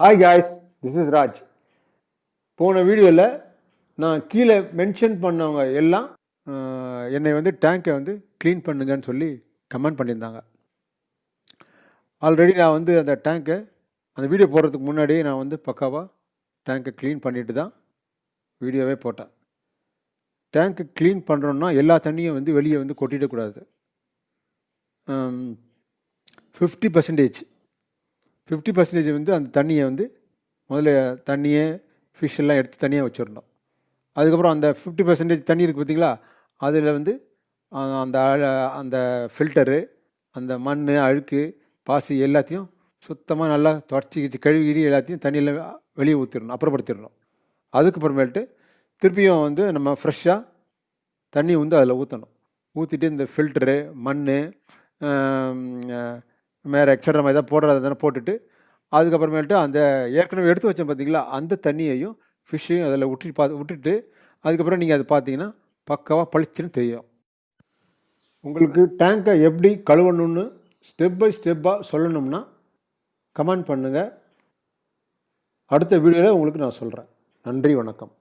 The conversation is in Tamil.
Hi guys, this is Raj. போன வீடியோவில் நான் கீழே மென்ஷன் பண்ணவங்க எல்லாம் என்னை வந்து டேங்கை வந்து க்ளீன் பண்ணுங்கன்னு சொல்லி கமெண்ட் பண்ணியிருந்தாங்க. ஆல்ரெடி நான் வந்து அந்த டேங்கை அந்த வீடியோ போடுறதுக்கு முன்னாடியே நான் வந்து பக்காவாக டேங்கை க்ளீன் பண்ணிட்டு தான் வீடியோவே போட்டேன். டேங்கை க்ளீன் பண்ணுறோன்னா எல்லா தண்ணியும் வந்து வெளியே வந்து கொட்டிடக்கூடாது. 50% வந்து அந்த தண்ணியை வந்து முதல்ல தண்ணியை ஃபிஷ் எல்லாம் எடுத்து தனியாக வச்சிடணும். அதுக்கப்புறம் அந்த 50% தண்ணி இருக்குது பார்த்திங்களா, அதில் வந்து அந்த அந்த ஃபில்டரு, அந்த மண், அழுக்கு, பாசி எல்லாத்தையும் சுத்தமாக நல்லா தொடச்சி கழுவி எல்லாத்தையும் தண்ணியில் வெளியே ஊற்றிடணும், அப்புறப்படுத்திடணும். அதுக்கப்புறமேட்டு திருப்பியும் வந்து நம்ம ஃப்ரெஷ்ஷாக தண்ணி வந்து அதில் ஊற்றணும். ஊற்றிட்டு இந்த ஃபில்டரு, மண், வேறு எக்ஸ்ட்ரா நம்ம எதாவது போடுறதுனா போட்டுட்டு அதுக்கப்புறமேட்டு அந்த ஏற்கனவே எடுத்து வச்சோம் பார்த்திங்களா, அந்த தண்ணியையும் ஃபிஷ்ஷையும் அதில் விட்டுட்டு அதுக்கப்புறம் நீங்கள் அதை பார்த்தீங்கன்னா பக்காவாக பளிச்சுன்னு தெரியும். உங்களுக்கு டேங்கை எப்படி கழுவணும்னு ஸ்டெப் பை ஸ்டெப்பாக சொல்லணும்னா கமெண்ட் பண்ணுங்கள். அடுத்த வீடியோவில் உங்களுக்கு நான் சொல்கிறேன். நன்றி, வணக்கம்.